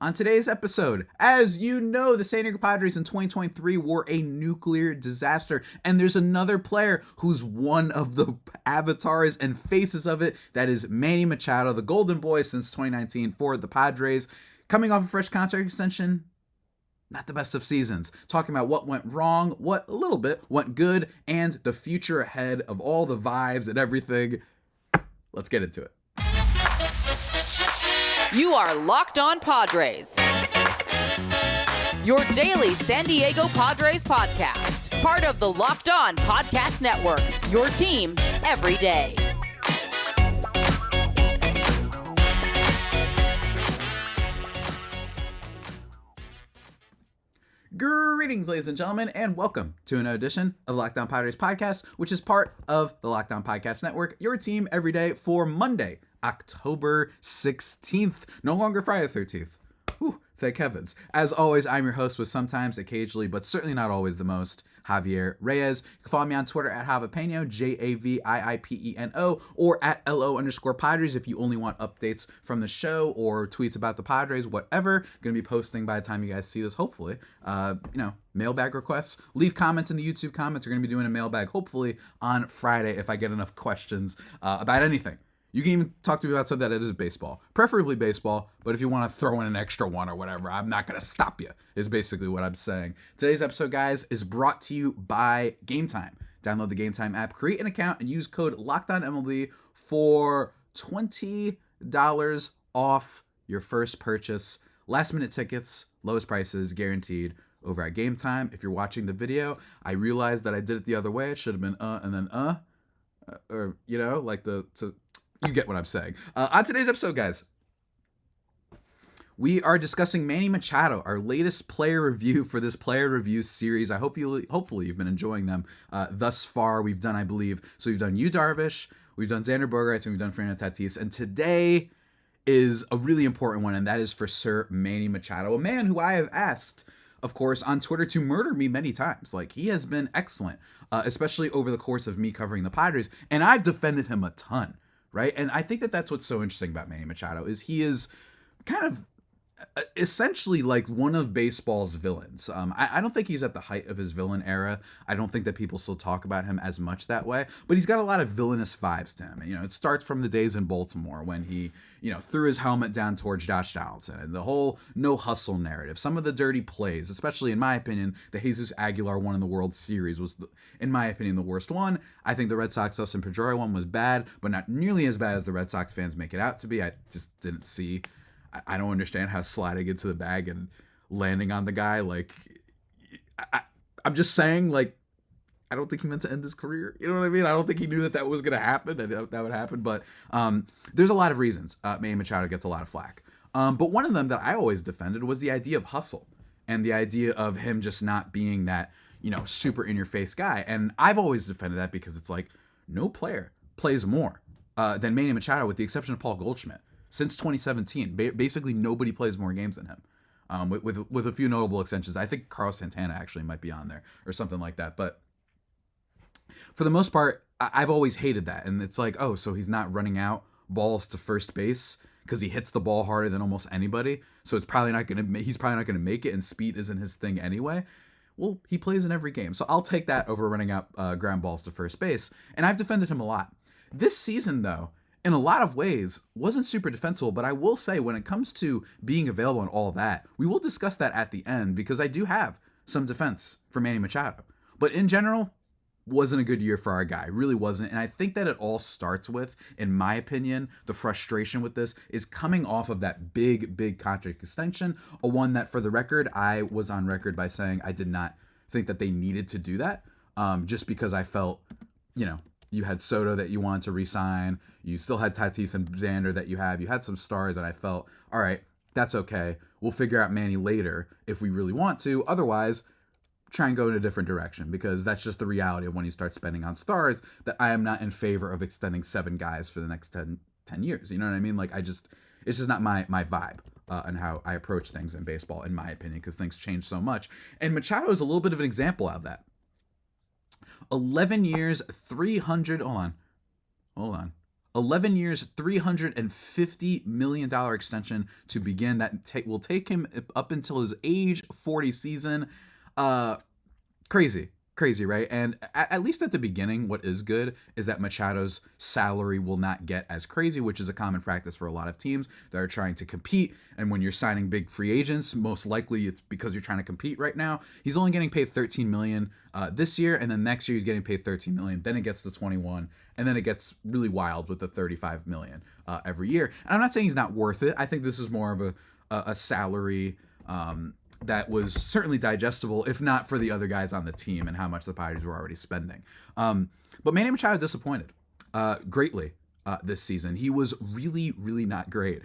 On today's episode, as you know, the San Diego Padres in 2023 were a nuclear disaster, and there's another player who's one of the avatars and faces of it. That is Manny Machado, the golden boy since 2019 for the Padres, coming off a fresh contract extension. Not the best of seasons. Talking about what went wrong, what a little bit went good, and the future ahead of all the vibes and everything. Let's get into it. You are Locked On Padres, your daily San Diego Padres podcast. Part of the Locked On Podcast Network, your team every day. Greetings, ladies and gentlemen, and welcome to another edition of the Locked On Padres podcast, which is part of the Locked On Podcast Network, your team every day for Monday, October 16th. No longer Friday the 13th. Whew, thank heavens. As always, I'm your host with sometimes, occasionally, but certainly not always the most, Javier Reyes. You can follow me on Twitter at Javipeno, Javiipeno, or at LO_Padres if you only want updates from the show or tweets about the Padres, whatever. Going to be posting by the time you guys see this, hopefully. Mailbag requests. Leave comments in the YouTube comments. We're going to be doing a mailbag, hopefully, on Friday if I get enough questions about anything. You can even talk to me about something that isn't baseball, preferably baseball, but if you want to throw in an extra one or whatever, I'm not going to stop you, is basically what I'm saying. Today's episode, guys, is brought to you by Game Time. Download the Game Time app, create an account, and use code LOCKEDONMLB for $20 off your first purchase. Last minute tickets, lowest prices guaranteed over at Game Time. If you're watching the video, I realized that I did it the other way. It should have been and then you get what I'm saying. On today's episode, guys, we are discussing Manny Machado, our latest player review for this player review series. Hopefully you've been enjoying them thus far. We've done, I believe, so we've done Yu Darvish, we've done Xander Bogaerts, and we've done Fernando Tatis. And today is a really important one, and that is for Sir Manny Machado, a man who I have asked, of course, on Twitter to murder me many times. Like, he has been excellent, especially over the course of me covering the Padres, and I've defended him a ton. Right. And I think that that's what's so interesting about Manny Machado is he is kind of essentially like one of baseball's villains. I don't think he's at the height of his villain era. I don't think that people still talk about him as much that way, but he's got a lot of villainous vibes to him. And, it starts from the days in Baltimore when he, threw his helmet down towards Josh Donaldson and the whole no hustle narrative. Some of the dirty plays, especially in my opinion, the Jesus Aguilar one in the World Series was, in my opinion, the worst one. I think the Red Sox Dustin Pedroia one was bad, but not nearly as bad as the Red Sox fans make it out to be. I just didn't see. I don't understand how sliding into the bag and landing on the guy, like, I'm just saying, like, I don't think he meant to end his career. You know what I mean? I don't think he knew that was going to happen, that would happen. But there's a lot of reasons Manny Machado gets a lot of flack. But one of them that I always defended was the idea of hustle and the idea of him just not being that, super in-your-face guy. And I've always defended that because it's like no player plays more than Manny Machado, with the exception of Paul Goldschmidt. Since 2017, basically nobody plays more games than him, with a few notable extensions. I think Carlos Santana actually might be on there or something like that. But for the most part, I've always hated that. And it's like, oh, so he's not running out balls to first base because he hits the ball harder than almost anybody. So he's probably not going to make it, and speed isn't his thing anyway. Well, he plays in every game. So I'll take that over running out ground balls to first base. And I've defended him a lot. This season, though, in a lot of ways, wasn't super defensible, but I will say when it comes to being available and all that, we will discuss that at the end because I do have some defense for Manny Machado. But in general, wasn't a good year for our guy. Really wasn't. And I think that it all starts with, in my opinion, the frustration with this is coming off of that big contract extension, a one that, for the record, I was on record by saying I did not think that they needed to do that, just because I felt, you had Soto that you wanted to re-sign. You still had Tatis and Xander that you have. You had some stars, and I felt, all right, that's okay. We'll figure out Manny later if we really want to. Otherwise, try and go in a different direction, because that's just the reality of when you start spending on stars, that I am not in favor of extending 7 guys for the next 10 years. You know what I mean? Like, it's just not my vibe and how I approach things in baseball, in my opinion, because things change so much. And Machado is a little bit of an example of that. 11 years, 300, hold on. 11 years, $350 million extension to begin. That will take him up until his age 40 season. Crazy, right? And at least at the beginning, what is good is that Machado's salary will not get as crazy, which is a common practice for a lot of teams that are trying to compete. And when you're signing big free agents, most likely it's because you're trying to compete right now. He's only getting paid $13 million this year, and then next year he's getting paid $13 million. Then it gets to 21, and then it gets really wild with the $35 million every year. And I'm not saying he's not worth it. I think this is more of a salary that was certainly digestible, if not for the other guys on the team and how much the Padres were already spending. But Manny Machado disappointed greatly this season. He was really, really not great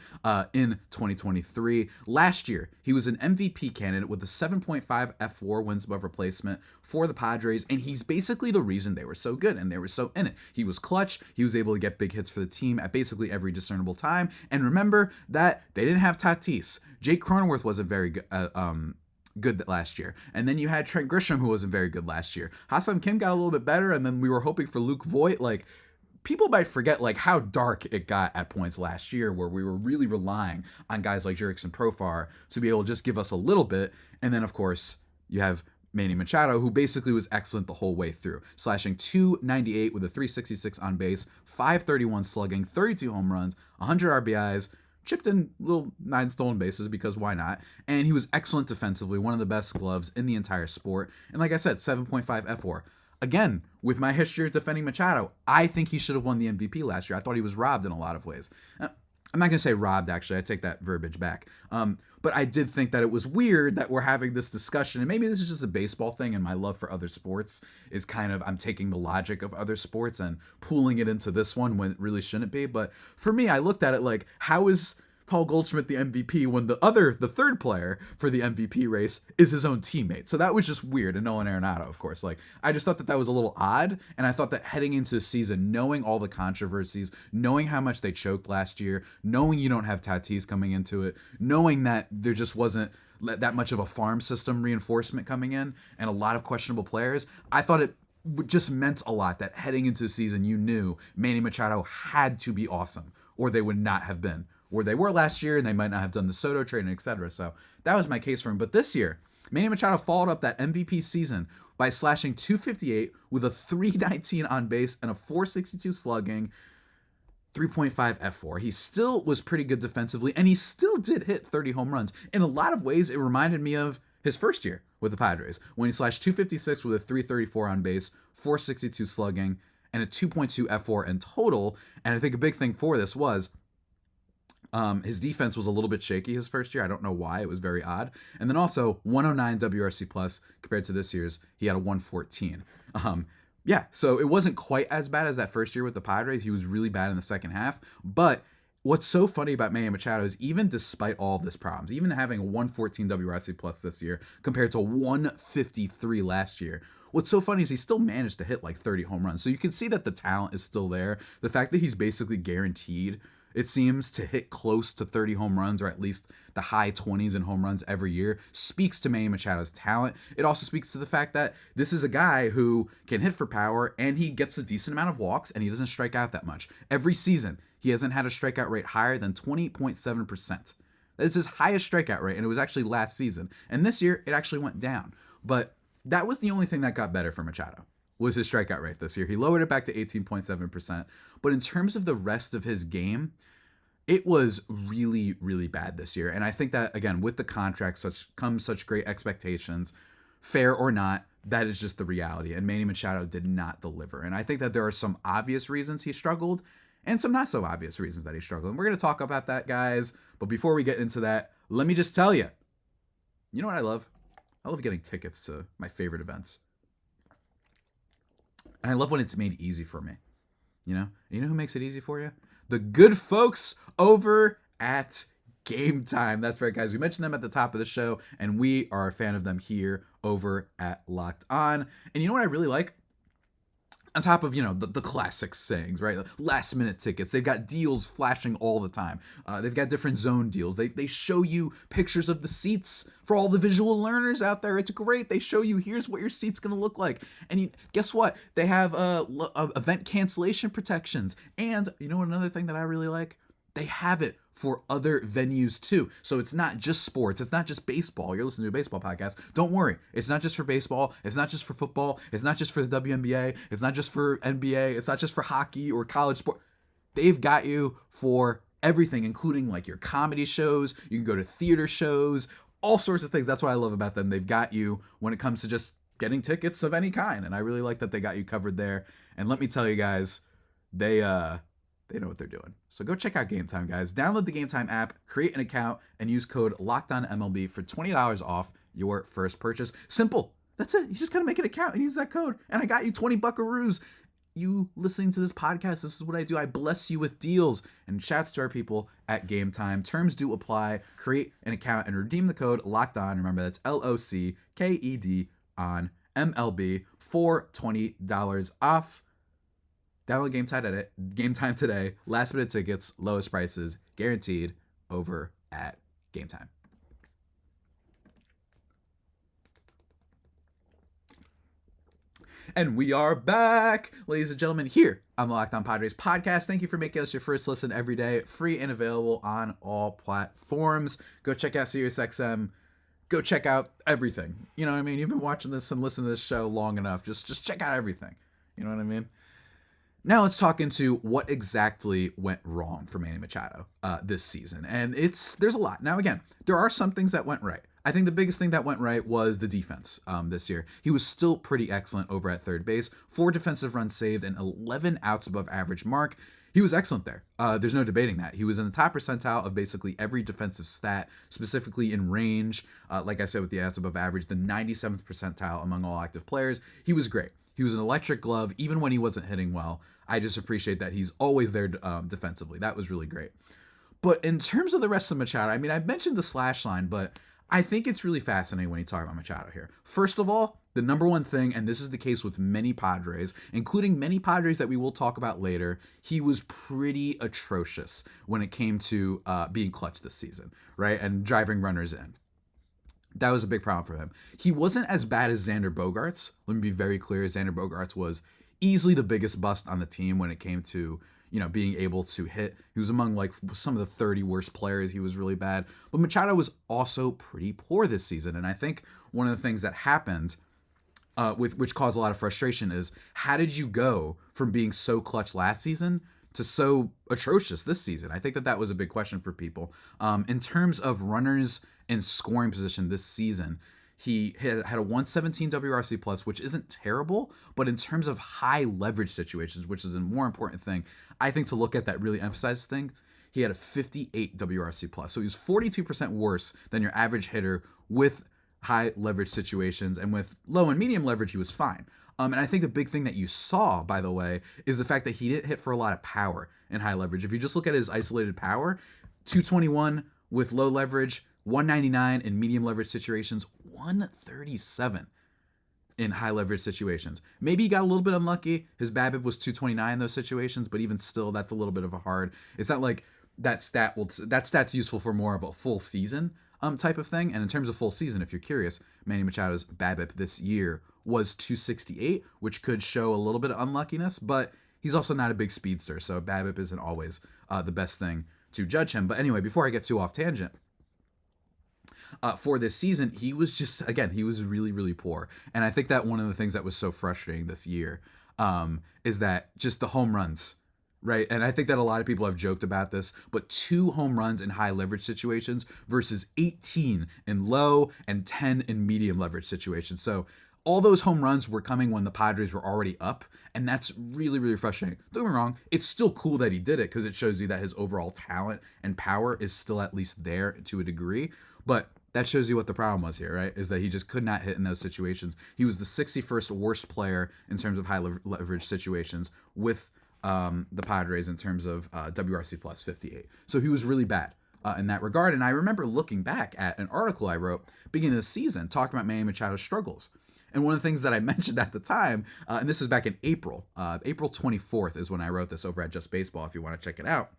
in 2023. Last year, he was an MVP candidate with a 7.5 F4 wins above replacement for the Padres, and he's basically the reason they were so good and they were so in it. He was clutch. He was able to get big hits for the team at basically every discernible time. And remember that they didn't have Tatis. Jake Cronenworth wasn't very good last year. And then you had Trent Grisham, who wasn't very good last year. Ha-Seong Kim got a little bit better, and then we were hoping for Luke Voigt. Like, people might forget like how dark it got at points last year, where we were really relying on guys like Jurickson Profar to be able to just give us a little bit. And then, of course, you have Manny Machado, who basically was excellent the whole way through, slashing .298 with a .366 on base, .531 slugging, 32 home runs, 100 RBIs, chipped in little 9 stolen bases because why not? And he was excellent defensively, one of the best gloves in the entire sport. And like I said, 7.5 F4. Again, with my history of defending Machado, I think he should have won the MVP last year. I thought he was robbed in a lot of ways. I'm not going to say robbed, actually. I take that verbiage back. But I did think that it was weird that we're having this discussion. And maybe this is just a baseball thing, and my love for other sports is kind of, I'm taking the logic of other sports and pooling it into this one when it really shouldn't be. But for me, I looked at it like, how is Paul Goldschmidt the MVP when the third player for the MVP race is his own teammate? So that was just weird. And Nolan Arenado, of course. Like, I just thought that was a little odd. And I thought that heading into the season, knowing all the controversies, knowing how much they choked last year, knowing you don't have Tatis coming into it, knowing that there just wasn't that much of a farm system reinforcement coming in and a lot of questionable players, I thought it just meant a lot that heading into the season, you knew Manny Machado had to be awesome, or they would not have been where they were last year, and they might not have done the Soto trade, and etc. So that was my case for him. But this year, Manny Machado followed up that MVP season by slashing .258 with a .319 on base and a .462 slugging, 3.5 F4. He still was pretty good defensively, and he still did hit 30 home runs. In a lot of ways, it reminded me of his first year with the Padres, when he slashed .256 with a .334 on base, .462 slugging, and a 2.2 F4 in total. And I think a big thing for this was his defense was a little bit shaky his first year. I don't know why. It was very odd. And then also 109 WRC plus compared to this year's. He had a 114. Yeah, so it wasn't quite as bad as that first year with the Padres. He was really bad in the second half. But what's so funny about Manny Machado is even despite all of this problems, even having a 114 WRC plus this year compared to 153 last year, what's so funny is he still managed to hit like 30 home runs. So you can see that the talent is still there. The fact that he's basically guaranteed, it seems, to hit close to 30 home runs, or at least the high 20s in home runs every year, speaks to Manny Machado's talent. It also speaks to the fact that this is a guy who can hit for power, and he gets a decent amount of walks, and he doesn't strike out that much. Every season, he hasn't had a strikeout rate higher than 20.7%. That is his highest strikeout rate, and it was actually last season. And this year, it actually went down. But that was the only thing that got better for Machado, was his strikeout rate this year. He lowered it back to 18.7%. But in terms of the rest of his game, it was really, really bad this year. And I think that, again, with the contract comes such great expectations, fair or not, that is just the reality. And Manny Machado did not deliver. And I think that there are some obvious reasons he struggled and some not so obvious reasons that he struggled. And we're going to talk about that, guys. But before we get into that, let me just tell you, you know what I love? I love getting tickets to my favorite events. And I love when it's made easy for me. You know who makes it easy for you? The good folks over at Game Time. That's right, guys. We mentioned them at the top of the show, and we are a fan of them here over at Locked On. And you know what I really like? On top of, the classic sayings, right? Last minute tickets. They've got deals flashing all the time. They've got different zone deals. They show you pictures of the seats for all the visual learners out there. It's great. They show you, here's what your seat's going to look like. And guess what? They have event cancellation protections. And you know what, another thing that I really like? They have it for other venues too. So it's not just sports. It's not just baseball. You're listening to a baseball podcast. Don't worry. It's not just for baseball. It's not just for football. It's not just for the WNBA. It's not just for NBA. It's not just for hockey or college sport. They've got you for everything, including like your comedy shows. You can go to theater shows, all sorts of things. That's what I love about them. They've got you when it comes to just getting tickets of any kind. And I really like that they got you covered there. And let me tell you guys, they know what they're doing. So go check out Game Time, guys. Download the Game Time app, create an account, and use code LOCKEDONMLB for $20 off your first purchase. Simple. That's it. You just gotta make an account and use that code. And I got you 20 buckaroos. You listening to this podcast, this is what I do. I bless you with deals. And shouts to our people at Game Time. Terms do apply. Create an account and redeem the code LOCKEDON. Remember, that's LOCKED on MLB for $20 off. Download Game Time today. Last minute tickets, lowest prices, guaranteed over at Game Time. And we are back, ladies and gentlemen, here on the Locked On Padres podcast. Thank you for making us your first listen every day. Free and available on all platforms. Go check out SiriusXM. Go check out everything. You know what I mean? You've been watching this and listening to this show long enough. Just check out everything. You know what I mean? Now let's talk into what exactly went wrong for Manny Machado this season. And there's a lot. Now, again, there are some things that went right. I think the biggest thing that went right was the defense this year. He was still pretty excellent over at third base. 4 defensive runs saved and 11 outs above average mark. He was excellent there. There's no debating that. He was in the top percentile of basically every defensive stat, specifically in range. Like I said, with the outs above average, the 97th percentile among all active players. He was great. He was an electric glove, even when he wasn't hitting well. I just appreciate that he's always there defensively. That was really great. But in terms of the rest of Machado, I mean, I've mentioned the slash line, but I think it's really fascinating when you talk about Machado here. First of all, the number one thing, and this is the case with many Padres, including many Padres that we will talk about later, he was pretty atrocious when it came to being clutch this season, right? And driving runners in. That was a big problem for him. He wasn't as bad as Xander Bogaerts. Let me be very clear. Xander Bogaerts was easily the biggest bust on the team when it came to, being able to hit. He was among like some of the 30 worst players. He was really bad. But Machado was also pretty poor this season. And I think one of the things that happened which caused a lot of frustration is, how did you go from being so clutch last season to so atrocious this season? I think that was a big question for people. In terms of runners in scoring position this season, he had a 117 WRC plus, which isn't terrible, but in terms of high leverage situations, which is a more important thing, I think to look at that really emphasizes things, he had a 58 WRC plus. So he was 42% worse than your average hitter with high leverage situations, and with low and medium leverage, he was fine. And I think the big thing that you saw, by the way, is the fact that he didn't hit for a lot of power in high leverage. If you just look at his isolated power, 221 with low leverage, 199 in medium leverage situations, 137 in high leverage situations. Maybe he got a little bit unlucky. His BABIP was 229 in those situations, but even still, that's a little bit of a hard. It's not like that stat's useful for more of a full season type of thing. And in terms of full season, if you're curious, Manny Machado's BABIP this year was 268, which could show a little bit of unluckiness, but he's also not a big speedster, so BABIP isn't always the best thing to judge him. But anyway, before I get too off tangent, for this season, he was he was really, really poor. And I think that one of the things that was so frustrating this year is that just the home runs, right? And I think that a lot of people have joked about this, but 2 home runs in high leverage situations versus 18 in low and 10 in medium leverage situations. So all those home runs were coming when the Padres were already up, and that's really, really frustrating. Don't get me wrong, it's still cool that he did it because it shows you that his overall talent and power is still at least there to a degree, but that shows you what the problem was here, right? Is that he just could not hit in those situations. He was the 61st worst player in terms of high leverage situations with the Padres in terms of WRC plus 58. So he was really bad. in that regard. And I remember looking back at an article I wrote beginning of the season talking about Manny Machado's struggles. And one of the things that I mentioned at the time, and this is back in April 24th is when I wrote this over at Just Baseball, if you want to check it out.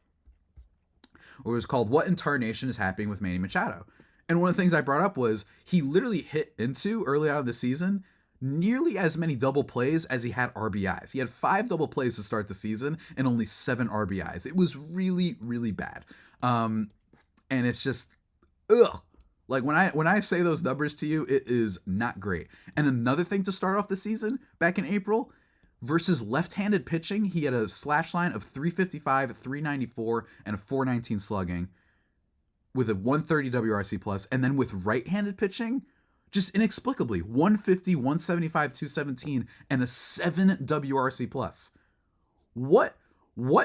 It was called "What in Tarnation is Happening with Manny Machado?" And one of the things I brought up was he literally hit into early on in the season nearly as many double plays as he had RBIs. He had 5 double plays to start the season and only 7 RBIs. It was really, really bad. And it's just, ugh. Like when I say those numbers to you, it is not great. And another thing to start off the season back in April, versus left-handed pitching, he had a slash line of 355, 394, and a 419 slugging with a 130 WRC plus. And then with right-handed pitching, just inexplicably 150, 175, 217, and a 7 WRC plus. What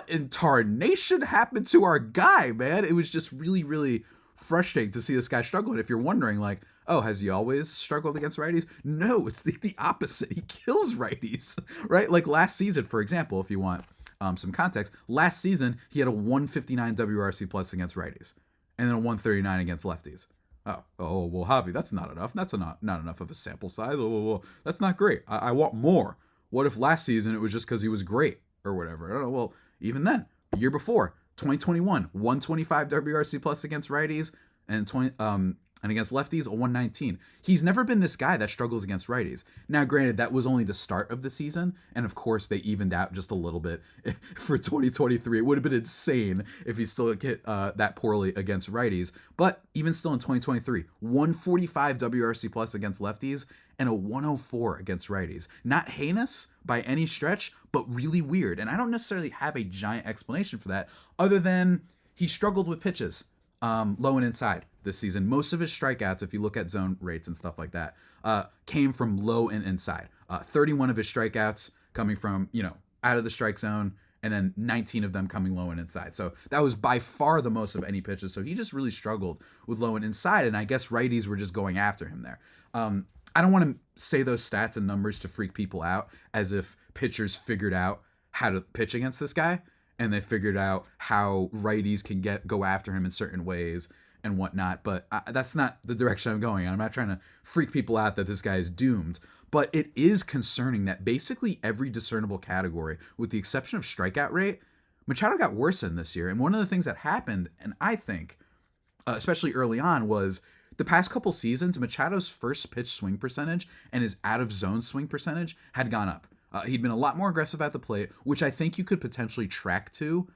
in tarnation happened to our guy, man? It was just really, really frustrating to see this guy struggle. And if you're wondering, like, oh, has he always struggled against righties? No, it's the opposite. He kills righties, right? Like last season, for example, if you want some context, last season he had a 159 WRC plus against righties and then a 139 against lefties. Oh, well, Javi, that's not enough. That's not enough of a sample size. Oh, that's not great. I want more. What if last season it was just because he was great or whatever? I don't know. Well, even then, the year before, 2021, 125 WRC plus against righties and against lefties, a 119. He's never been this guy that struggles against righties. Now, granted, that was only the start of the season, and of course, they evened out just a little bit for 2023. It would have been insane if he still hit that poorly against righties. But even still in 2023, 145 WRC plus against lefties and a 104 against righties. Not heinous by any stretch, but really weird. And I don't necessarily have a giant explanation for that, other than he struggled with pitches. Low and inside this season. Most of his strikeouts, if you look at zone rates and stuff like that, came from low and inside. 31 of his strikeouts coming from, out of the strike zone, and then 19 of them coming low and inside. So that was by far the most of any pitches. So he just really struggled with low and inside, and I guess righties were just going after him there. I don't want to say those stats and numbers to freak people out as if pitchers figured out how to pitch against this guy, and they figured out how righties can go after him in certain ways and whatnot. But that's not the direction I'm going. I'm not trying to freak people out that this guy is doomed. But it is concerning that basically every discernible category, with the exception of strikeout rate, Machado got worse in this year. And one of the things that happened, and I think, especially early on, was the past couple seasons, Machado's first pitch swing percentage and his out-of-zone swing percentage had gone up. He'd been a lot more aggressive at the plate, which I think you could potentially track to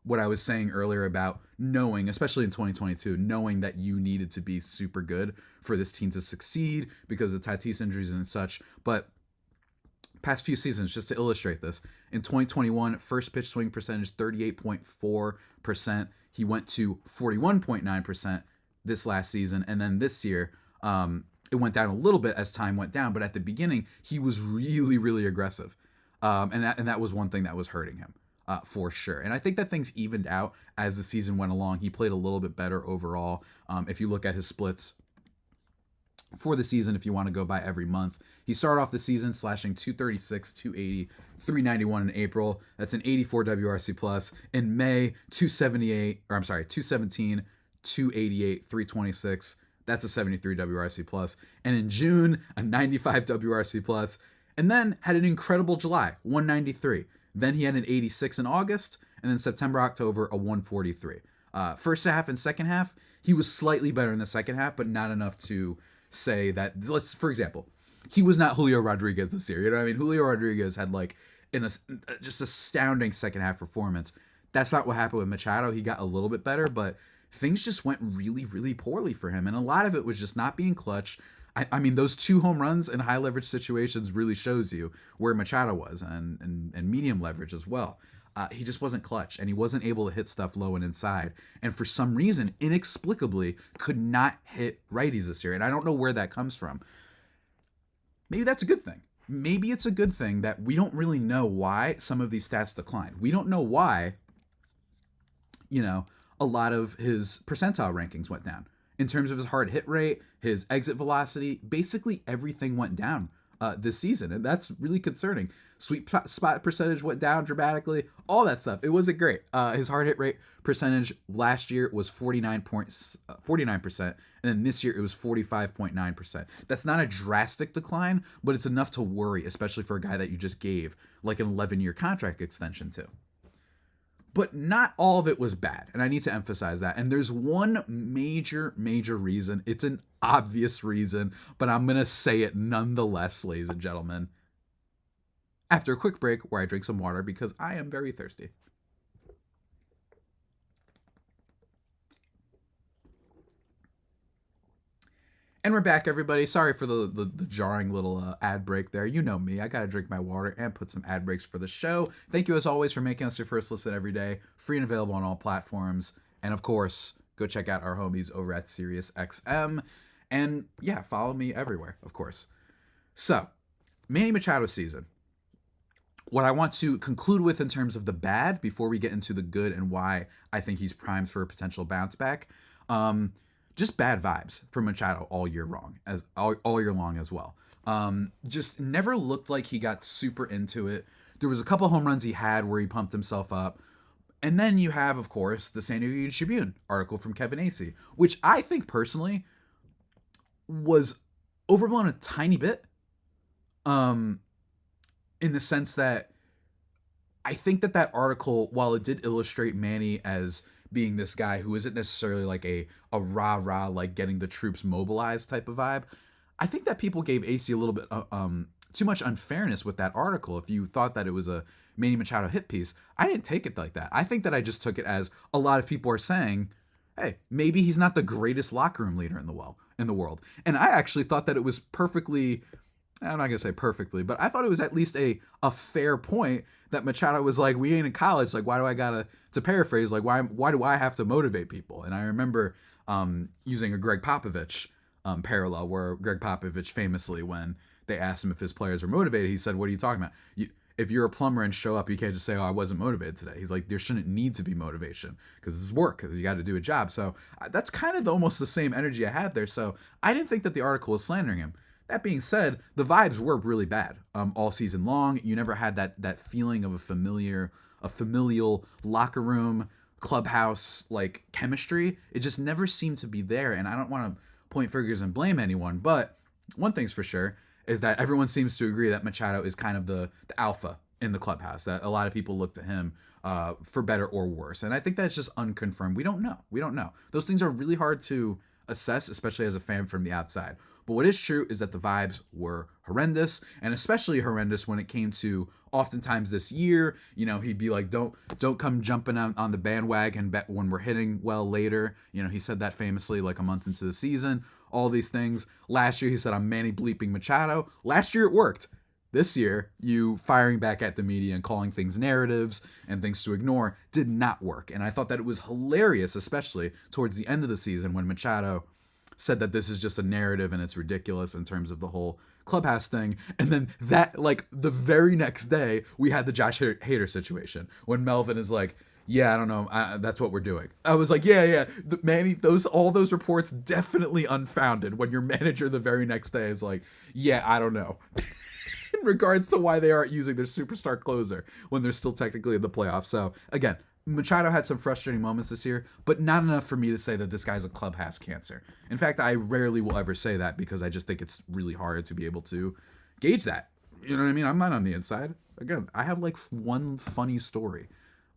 what I was saying earlier about knowing, especially in 2022, knowing that you needed to be super good for this team to succeed because of Tatis injuries and such. But past few seasons, just to illustrate this, in 2021, first pitch swing percentage 38.4%. He went to 41.9% this last season. And then this year, it went down a little bit as time went down, but at the beginning, he was really, really aggressive. And that was one thing that was hurting him for sure. And I think that things evened out as the season went along. He played a little bit better overall. If you look at his splits for the season, if you want to go by every month, he started off the season slashing 236, 280, 391 in April. That's an 84 WRC plus. In May, 217, 288, 326. That's a 73 WRC plus. And in June, a 95 WRC plus. And then had an incredible July, 193. Then he had an 86 in August. And then September, October, a 143. First half and second half, he was slightly better in the second half, but not enough to say that, for example, he was not Julio Rodriguez this year. You know what I mean? Julio Rodriguez had just astounding second half performance. That's not what happened with Machado. He got a little bit better, but things just went really, really poorly for him. And a lot of it was just not being clutch. I mean, those 2 home runs in high leverage situations really shows you where Machado was, and medium leverage as well. He just wasn't clutch, and he wasn't able to hit stuff low and inside. And for some reason, inexplicably, could not hit righties this year. And I don't know where that comes from. Maybe that's a good thing. Maybe it's a good thing that we don't really know why some of these stats declined. We don't know why, a lot of his percentile rankings went down. In terms of his hard hit rate, his exit velocity, basically everything went down this season, and that's really concerning. Sweet spot percentage went down dramatically, all that stuff. It wasn't great. His hard hit rate percentage last year was 49%, and then this year it was 45.9%. That's not a drastic decline, but it's enough to worry, especially for a guy that you just gave like an 11-year contract extension to. But not all of it was bad, and I need to emphasize that. And there's one major reason. It's an obvious reason, but I'm going to say it nonetheless, ladies and gentlemen. After a quick break where I drink some water because I am very thirsty. And we're back, everybody. Sorry for the jarring little ad break there. You know me. I got to drink my water and put some ad breaks for the show. Thank you, as always, for making us your first listen every day. Free and available on all platforms. And, of course, go check out our homies over at SiriusXM. And, yeah, follow me everywhere, of course. So, Manny Machado season. What I want to conclude with in terms of the bad before we get into the good and why I think he's primed for a potential bounce back. Just bad vibes for Machado all year long, all year long as well. Just never looked like he got super into it. There was a couple home runs he had where he pumped himself up. And then you have, of course, the San Diego Tribune article from Kevin Acee, which I think personally was overblown a tiny bit. In the sense that I think that article, while it did illustrate Manny as being this guy who isn't necessarily like a rah-rah, like getting the troops mobilized type of vibe, I think that people gave Acee a little bit too much unfairness with that article. If you thought that it was a Manny Machado hit piece, I didn't take it like that. I think that I just took it as a lot of people are saying, hey, maybe he's not the greatest locker room leader in the world. And I actually thought that it was perfectly, I'm not going to say perfectly, but I thought it was at least a fair point that Machado was like, we ain't in college. Like, why do I gotta, to paraphrase, like, why do I have to motivate people? And I remember using a Greg Popovich parallel where Greg Popovich famously, when they asked him if his players were motivated, he said, what are you talking about? If you're a plumber and show up, you can't just say, oh, I wasn't motivated today. He's like, there shouldn't need to be motivation because this is work, because you got to do a job. So that's kind of almost the same energy I had there. So I didn't think that the article was slandering him. That being said, the vibes were really bad all season long. You never had that feeling of a familial locker room, clubhouse like chemistry. It just never seemed to be there. And I don't want to point fingers and blame anyone, but one thing's for sure is that everyone seems to agree that Machado is kind of the alpha in the clubhouse. That a lot of people look to him for better or worse. And I think that's just unconfirmed. We don't know. Those things are really hard to assess, especially as a fan from the outside. But what is true is that the vibes were horrendous, and especially horrendous when it came to oftentimes this year. You know, he'd be like, don't come jumping on the bandwagon when we're hitting well later. You know, he said that famously like a month into the season. All these things. Last year he said, I'm Manny bleeping Machado. Last year it worked. This year, you firing back at the media and calling things narratives and things to ignore did not work. And I thought that it was hilarious, especially towards the end of the season when Machado said that this is just a narrative and it's ridiculous in terms of the whole clubhouse thing. And then that, like, the very next day, we had the Josh Hader situation when Melvin is like, yeah, I don't know, that's what we're doing. I was like, yeah, Manny, all those reports definitely unfounded when your manager the very next day is like, yeah, I don't know. In regards to why they aren't using their superstar closer when they're still technically in the playoffs. So, again, Machado had some frustrating moments this year, but not enough for me to say that this guy's a clubhouse cancer. In fact, I rarely will ever say that because I just think it's really hard to be able to gauge that. You know what I mean? I'm not on the inside. Again, I have like one funny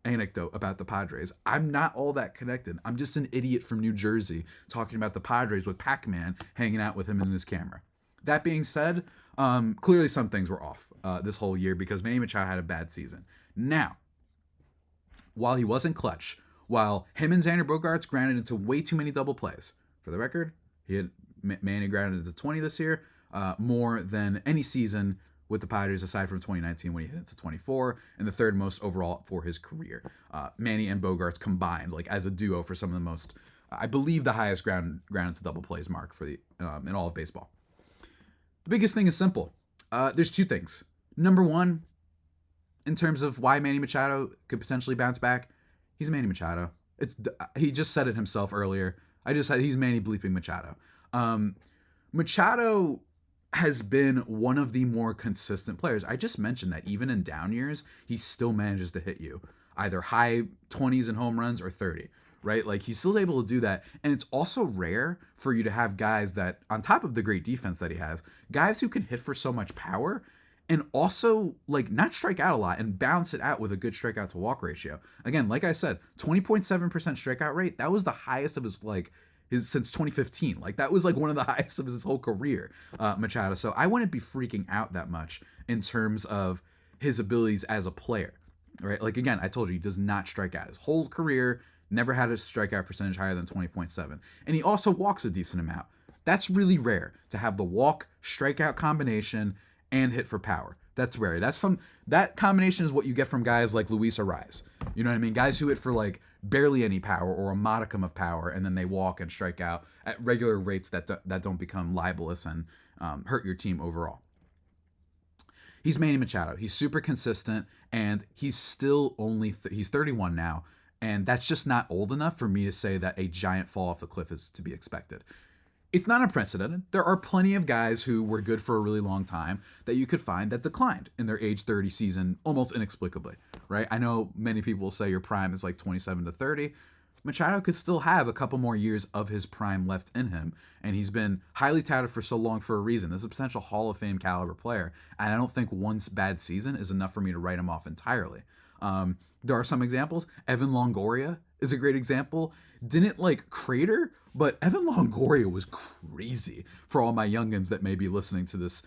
anecdote about the Padres. I'm not all that connected. I'm just an idiot from New Jersey talking about the Padres with Pac-Man hanging out with him in his camera. That being said, clearly some things were off this whole year because Manny Machado had a bad season. Now, while he wasn't clutch, while him and Xander Bogaerts grounded into way too many double plays, for the record, Manny grounded into 20 this year, more than any season with the Padres aside from 2019 when he hit into 24, and the third most overall for his career. Manny and Bogaerts combined, like as a duo, for some of the most, I believe, the highest ground into double plays mark for the in all of baseball. The biggest thing is simple. There's two things. Number one, in terms of why Manny Machado could potentially bounce back, he's Manny Machado. He just said it himself earlier. He's Manny bleeping Machado. Machado has been one of the more consistent players. I just mentioned that even in down years, he still manages to hit you either high 20s in home runs or 30, right? Like he's still able to do that. And it's also rare for you to have guys that, on top of the great defense that he has, guys who can hit for so much power and also like not strike out a lot and balance it out with a good strikeout to walk ratio. Again, like I said, 20.7% strikeout rate. That was the highest of his since 2015. Like that was like one of the highest of his whole career, Machado. So I wouldn't be freaking out that much in terms of his abilities as a player, right? Like again, I told you, he does not strike out. His whole career never had a strikeout percentage higher than 20.7. And he also walks a decent amount. That's really rare to have the walk strikeout combination and hit for power. That's rare. That combination is what you get from guys like Luis Ariz. You know what I mean? Guys who hit for like barely any power or a modicum of power, and then they walk and strike out at regular rates that don't become libelous and hurt your team overall. He's Manny Machado. He's super consistent, and he's still only he's 31 now, and that's just not old enough for me to say that a giant fall off the cliff is to be expected. It's not unprecedented. There are plenty of guys who were good for a really long time that you could find that declined in their age 30 season almost inexplicably, right? I know many people will say your prime is like 27 to 30. Machado could still have a couple more years of his prime left in him, and he's been highly touted for so long for a reason. This is a potential Hall of Fame caliber player, and I don't think one bad season is enough for me to write him off entirely. There are some examples. Evan Longoria is a great example. Didn't like crater, but Evan Longoria was crazy for all my youngins that may be listening to this,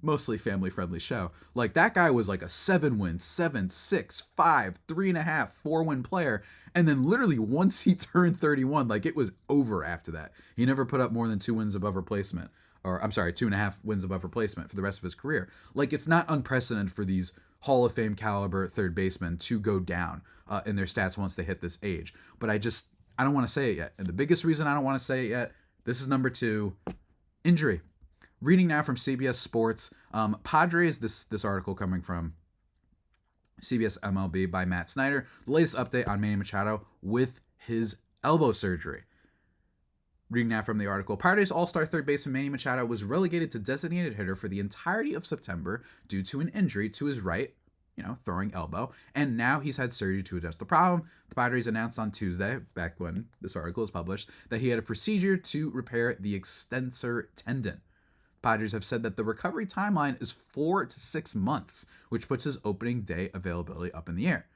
mostly family-friendly show. Like that guy was like a 7-win, 7, 6, 5, 3.5, 4-win player. And then literally once he turned 31, like it was over after that. He never put up more than 2 wins above replacement. Or I'm sorry, 2.5 wins above replacement for the rest of his career. Like it's not unprecedented for these Hall of Fame caliber third basemen to go down in their stats once they hit this age. But I don't want to say it yet. And the biggest reason I don't want to say it yet, this is number 2, injury. Reading now from CBS Sports, Padres, this article coming from CBS MLB by Matt Snyder, the latest update on Manny Machado with his elbow surgery. Reading now from the article, Padres all-star third baseman Manny Machado was relegated to designated hitter for the entirety of September due to an injury to his right, throwing elbow, and now he's had surgery to address the problem. The Padres announced on Tuesday, back when this article was published, that he had a procedure to repair the extensor tendon. Padres have said that the recovery timeline is 4 to 6 months, which puts his opening day availability up in the air.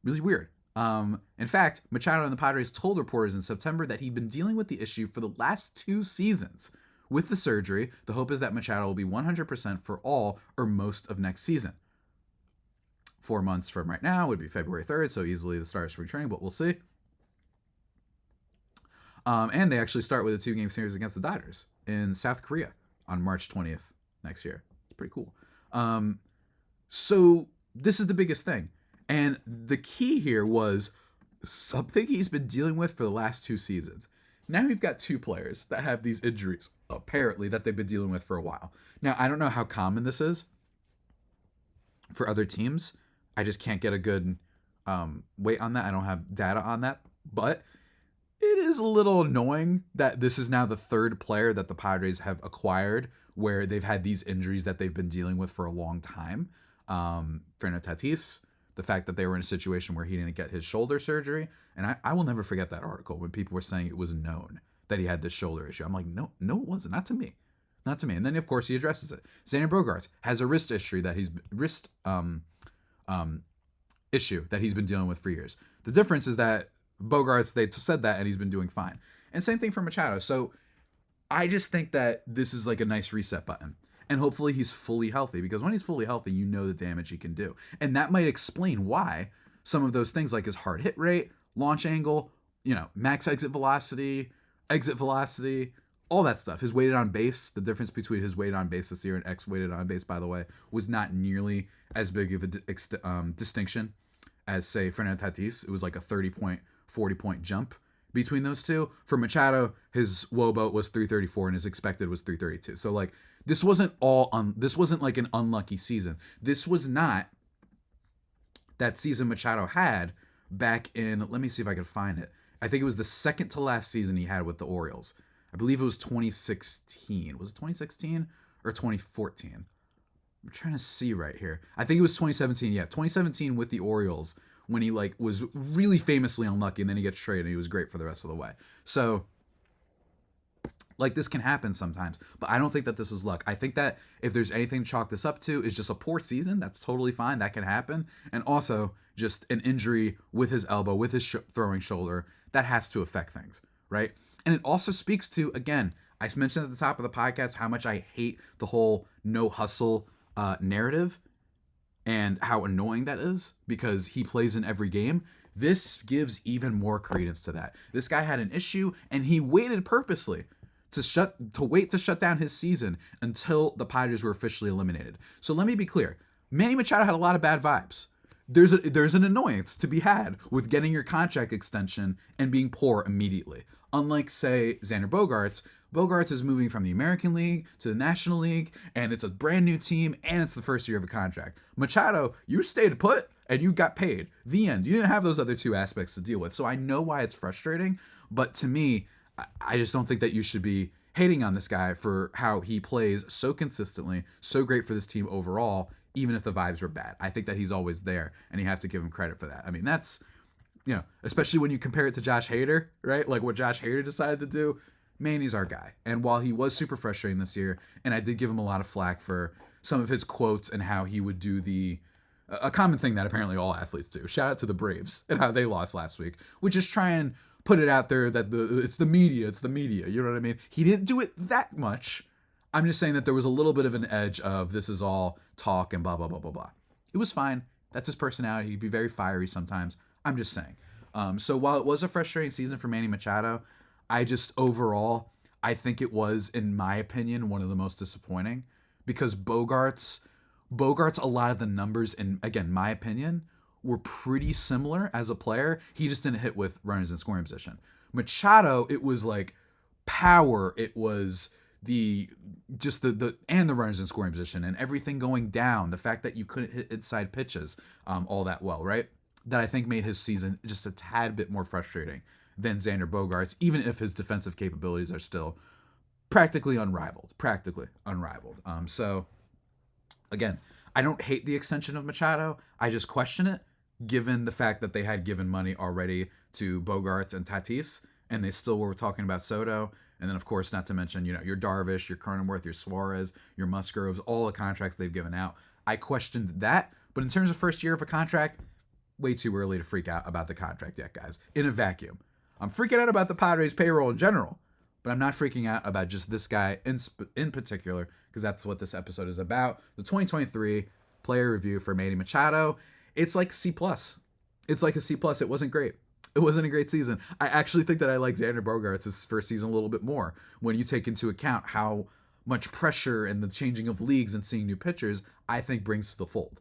Really weird. In fact, Machado and the Padres told reporters in September that he'd been dealing with the issue for the last 2 seasons. With the surgery, the hope is that Machado will be 100% for all or most of next season. 4 months from right now would be February 3rd, so easily the start of spring training, but we'll see. And they actually start with a 2-game series against the Dodgers in South Korea on March 20th next year. It's pretty cool. So this is the biggest thing. And the key here was something he's been dealing with for the last 2 seasons. Now we've got 2 players that have these injuries, apparently, that they've been dealing with for a while. Now, I don't know how common this is for other teams. I just can't get a good weight on that. I don't have data on that. But it is a little annoying that this is now the 3rd player that the Padres have acquired where they've had these injuries that they've been dealing with for a long time. Fernando Tatis, the fact that they were in a situation where he didn't get his shoulder surgery. And I will never forget that article when people were saying it was known that he had this shoulder issue. I'm like, no, it wasn't. Not to me. Not to me. And then, of course, he addresses it. Xander Bogaerts has a wrist issue that he's been dealing with for years. The difference is that Bogaerts, they said that, and he's been doing fine. And same thing for Machado. So I just think that this is like a nice reset button. And hopefully he's fully healthy, because when he's fully healthy, you know the damage he can do. And that might explain why some of those things like his hard hit rate, launch angle, max exit velocity, all that stuff. His weighted on base, the difference between his weighted on base this year and X weighted on base, by the way, was not nearly as big of a distinction as, say, Fernando Tatis. It was like a 40 point jump between those two. For Machado, his WOBA was 334 and his expected was 332. So like this wasn't like an unlucky season. This was not that season Machado had back in, let me see if I can find it. I think it was the second to last season he had with the Orioles. I believe it was 2016. Was it 2016 or 2014? I'm trying to see right here. I think it was 2017. Yeah, 2017 with the Orioles when he like was really famously unlucky, and then he gets traded and he was great for the rest of the way. So like this can happen sometimes, but I don't think that this is luck. I think that if there's anything to chalk this up to is just a poor season. That's totally fine. That can happen. And also just an injury with his elbow, with his throwing shoulder, that has to affect things, right? And it also speaks to, again, I mentioned at the top of the podcast how much I hate the whole no hustle narrative and how annoying that is because he plays in every game. This gives even more credence to that. This guy had an issue and he waited purposely to wait to shut down his season until the Padres were officially eliminated. So let me be clear. Manny Machado had a lot of bad vibes. There's an annoyance to be had with getting your contract extension and being poor immediately. Unlike, say, Xander Bogaerts is moving from the American League to the National League, and it's a brand new team, and it's the first year of a contract. Machado, you stayed put, and you got paid. The end. You didn't have those other two aspects to deal with. So I know why it's frustrating, but to me, I just don't think that you should be hating on this guy for how he plays so consistently, so great for this team overall, even if the vibes were bad. I think that he's always there, and you have to give him credit for that. I mean, that's, especially when you compare it to Josh Hader, right? Like what Josh Hader decided to do. Manny's our guy. And while he was super frustrating this year, and I did give him a lot of flack for some of his quotes and how he would do a common thing that apparently all athletes do. Shout out to the Braves and how they lost last week, which is try and put it out there that it's the media. You know what I mean? He didn't do it that much. I'm just saying that there was a little bit of an edge of this is all talk and blah, blah, blah, blah, blah. It was fine. That's his personality. He'd be very fiery sometimes. I'm just saying. So while it was a frustrating season for Manny Machado, I think it was, in my opinion, one of the most disappointing because Bogaerts, a lot of the numbers, in, again, my opinion, were pretty similar as a player. He just didn't hit with runners in scoring position. Machado, it was like power. It was the runners in scoring position and everything going down. The fact that you couldn't hit inside pitches all that well, right? That I think made his season just a tad bit more frustrating than Xander Bogaerts, even if his defensive capabilities are still practically unrivaled. So, again, I don't hate the extension of Machado. I just question it, given the fact that they had given money already to Bogaerts and Tatis, and they still were talking about Soto. And then, of course, not to mention, your Darvish, your Cronenworth, your Suarez, your Musgroves, all the contracts they've given out. I questioned that. But in terms of first year of a contract, way too early to freak out about the contract yet, guys. In a vacuum. I'm freaking out about the Padres payroll in general, but I'm not freaking out about just this guy in particular, because that's what this episode is about. The 2023 player review for Manny Machado. It's like C+. It's like a C+. It wasn't great. It wasn't a great season. I actually think that I like Xander Bogaerts' first season a little bit more when you take into account how much pressure and the changing of leagues and seeing new pitchers, I think brings to the fold.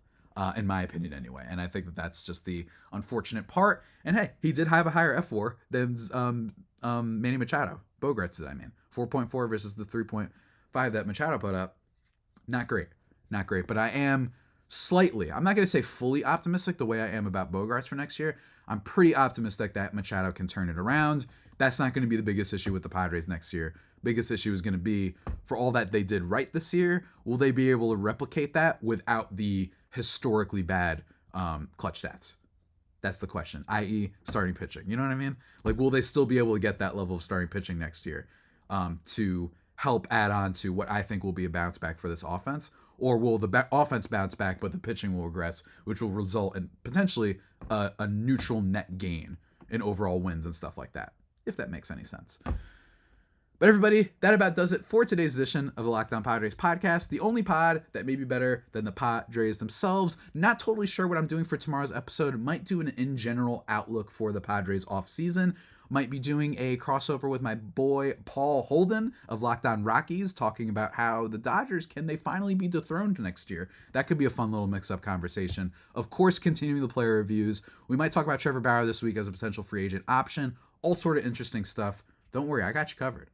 In my opinion anyway. And I think that that's just the unfortunate part. And hey, he did have a higher F4 than Manny Machado. Bogaerts did, 4.4 versus the 3.5 that Machado put up. Not great. But I am slightly, I'm not going to say fully optimistic the way I am about Bogaerts for next year. I'm pretty optimistic that Machado can turn it around. That's not going to be the biggest issue with the Padres next year. Biggest issue is going to be, for all that they did right this year, will they be able to replicate that without the historically bad clutch stats? That's the question, i.e. starting pitching. You know what I mean? Like, will they still be able to get that level of starting pitching next year to help add on to what I think will be a bounce back for this offense? Or will the offense bounce back, but the pitching will regress, which will result in potentially a neutral net gain in overall wins and stuff like that, if that makes any sense. But everybody, that about does it for today's edition of the Locked On Padres podcast, the only pod that may be better than the Padres themselves. Not totally sure what I'm doing for tomorrow's episode. Might do an in general outlook for the Padres off season. Might be doing a crossover with my boy Paul Holden of Locked On Rockies, talking about how the Dodgers, can they finally be dethroned next year? That could be a fun little mix-up conversation. Of course, continuing the player reviews. We might talk about Trevor Bauer this week as a potential free agent option. All sort of interesting stuff. Don't worry, I got you covered.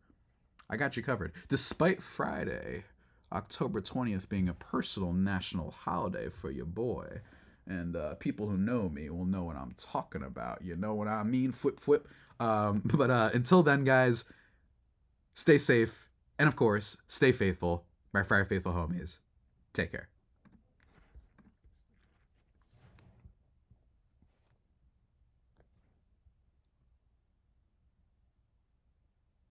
Despite Friday, October 20th being a personal national holiday for your boy. And people who know me will know what I'm talking about. You know what I mean? Flip. But until then, guys, stay safe, and of course, stay faithful. My Friar Faithful homies. Take care.